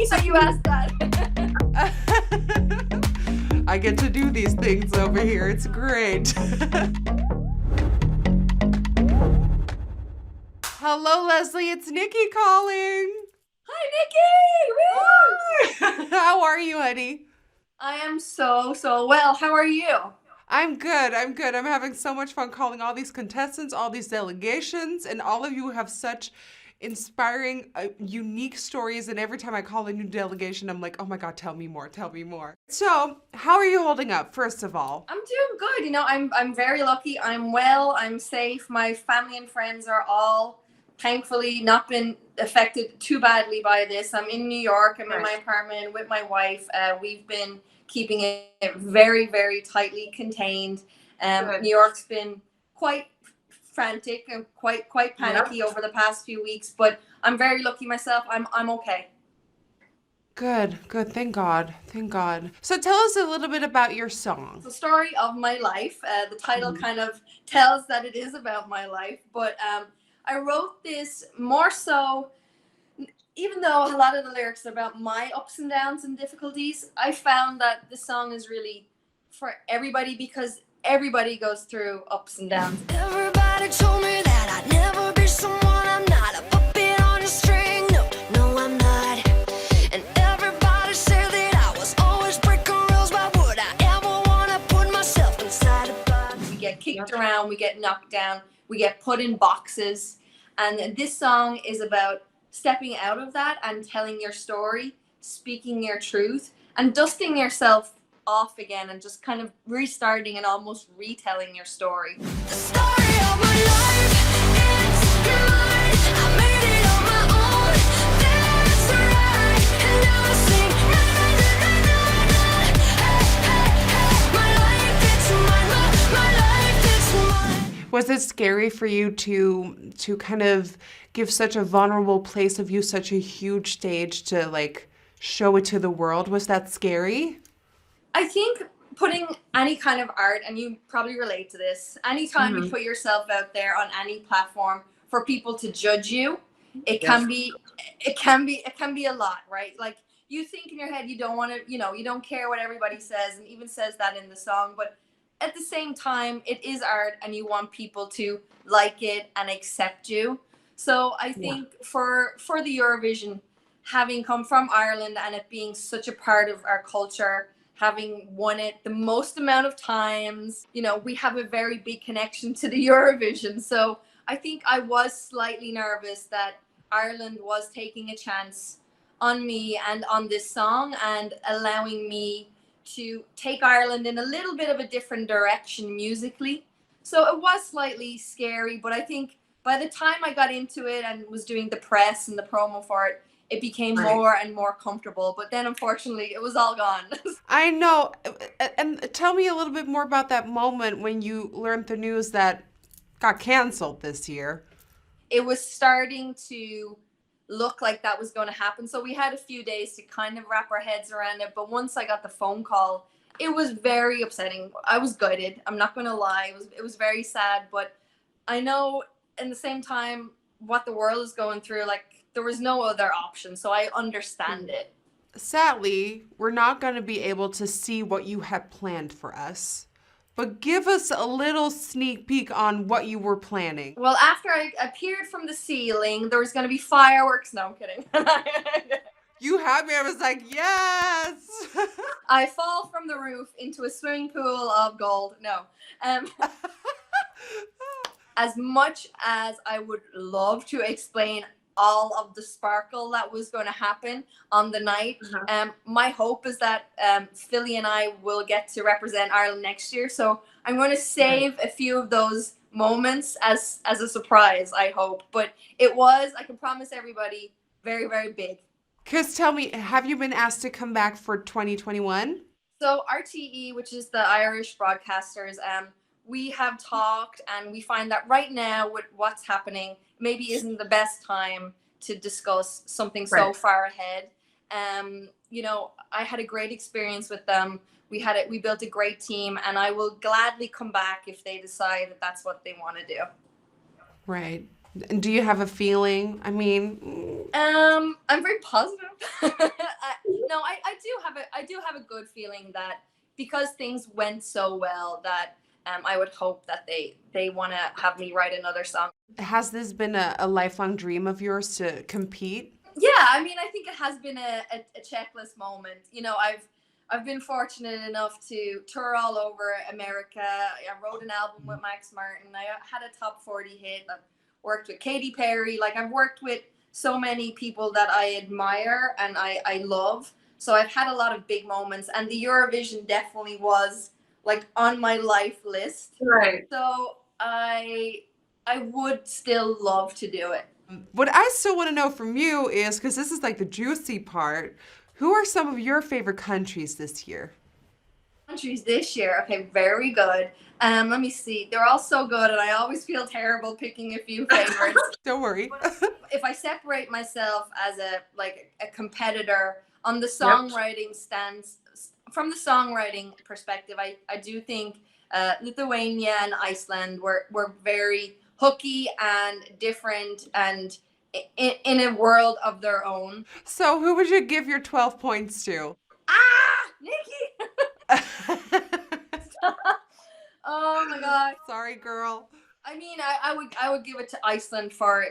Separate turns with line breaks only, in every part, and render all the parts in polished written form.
hate that you asked that.
I get to do these things over here. It's great. Hello, Lesley. It's Nikki calling.
Hi, Nikki! Woo!
How are you, honey?
I am so well. How are you?
I'm good. I'm having so much fun calling all these contestants, all these delegations, and all of you have such inspiring, unique stories. And every time I call a new delegation, I'm like, oh my God, tell me more, tell me more. So, how are you holding up, first of all?
I'm doing good. You know, I'm very lucky. I'm well. I'm safe. My family and friends are all thankfully not been affected too badly by this. I'm in New York. I'm in my apartment with my wife. We've been keeping it very, very tightly contained. New York's been quite frantic and quite panicky over the past few weeks, but I'm very lucky myself. I'm okay.
Good. Thank God. So tell us a little bit about your song.
It's the story of my life. The title kind of tells that it is about my life, but I wrote this more so, even though a lot of the lyrics are about my ups and downs and difficulties, I found that the song is really for everybody because everybody goes through ups and downs.
Everybody told me that I'd never be someone I'm not, a puppet on a string. No, I'm not. And everybody said that I was always breaking rules. Why would I ever want to put myself inside a box?
We get kicked around, we get knocked down, we get put in boxes. And this song is about stepping out of that and telling your story, speaking your truth, and dusting yourself off again and just kind of restarting and almost retelling your story.
The story of my life, it's mine. I made it on my own. That's right. And now I sing, na na na na na. Hey, hey, hey. My life, it's mine. My life, it's mine.
Was it scary for you to kind of give such a vulnerable place of you, such a huge stage to like show it to the world? Was that scary?
I think putting any kind of art, and you probably relate to this, anytime you put yourself out there on any platform for people to judge you, it can be a lot, right? Like you think in your head you don't want to, you don't care what everybody says, and even says that in the song, but at the same time, it is art and you want people to like it and accept you. So I think for the Eurovision, having come from Ireland and it being such a part of our culture, having won it the most amount of times, we have a very big connection to the Eurovision. So I think I was slightly nervous that Ireland was taking a chance on me and on this song and allowing me to take Ireland in a little bit of a different direction musically. So it was slightly scary, but I think by the time I got into it and was doing the press and the promo for it, it became more and more comfortable. But then unfortunately, it was all gone.
I know. And tell me a little bit more about that moment when you learned the news that got canceled this year.
It was starting to look like that was going to happen. So we had a few days to kind of wrap our heads around it. But once I got the phone call, it was very upsetting. I was gutted. I'm not going to lie. It was very sad. But I know in the same time what the world is going through, like there was no other option. So I understand it.
Sadly, we're not going to be able to see what you had planned for us. But give us a little sneak peek on what you were planning.
Well, after I appeared from the ceiling, there was going to be fireworks. No, I'm kidding.
You had me. I was like, yes.
I fall from the roof into a swimming pool of gold. No. As much as I would love to explain all of the sparkle that was going to happen on the night, my hope is that Philly and I will get to represent Ireland next year. So I'm going to save a few of those moments as a surprise, I hope. But it was, I can promise everybody, very, very big.
Because tell me, have you been asked to come back for 2021?
So RTE, which is the Irish broadcasters, we have talked and we find that right now with what's happening maybe isn't the best time to discuss something so far ahead. I had a great experience with them. We built a great team, and I will gladly come back if they decide that that's what they want to do.
Right. And do you have a feeling? I mean,
I'm very positive. No, I do have a good feeling that because things went so well that I would hope that they want to have me write another song.
Has this been a lifelong dream of yours to compete?
Yeah, I mean, I think it has been a checklist moment. You know, I've been fortunate enough to tour all over America. I wrote an album with Max Martin. I had a top 40 hit. I've worked with Katy Perry. Like, I've worked with so many people that I admire and I love. So I've had a lot of big moments, and the Eurovision definitely was like on my life list.
Right.
So I would still love to do it.
What I still want to know from you is, because this is like the juicy part, who are some of your favorite countries this year?
Countries this year. Okay, very good. Let me see. They're all so good, and I always feel terrible picking a few favorites.
Don't worry.
If I separate myself as a competitor on the songwriting stance, from the songwriting perspective, I do think Lithuania and Iceland were very hooky and different and in a world of their own.
So who would you give your 12 points to?
Nikki! Oh my god.
Sorry, girl.
I mean, I would give it to Iceland for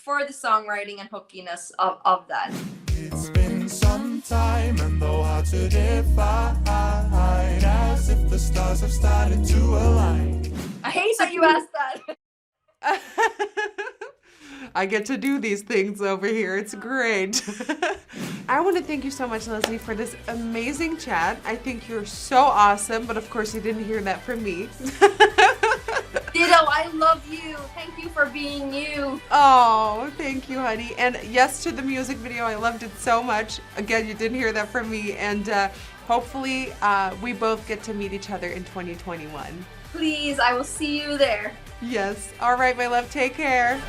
the songwriting and hookiness of that.
It's been some time and though hard to define, as if the stars have started to align.
I hate that you asked that.
I get to do these things over here. It's great. I want to thank you so much, Lesley, for this amazing chat. I think you're so awesome, but of course you didn't hear that from me.
Ditto, I love you. Thank you for being you.
Oh, thank you, honey. And yes to the music video. I loved it so much. Again, you didn't hear that from me. And hopefully we both get to meet each other in 2021.
Please, I will see you there.
Yes. All right, my love. Take care.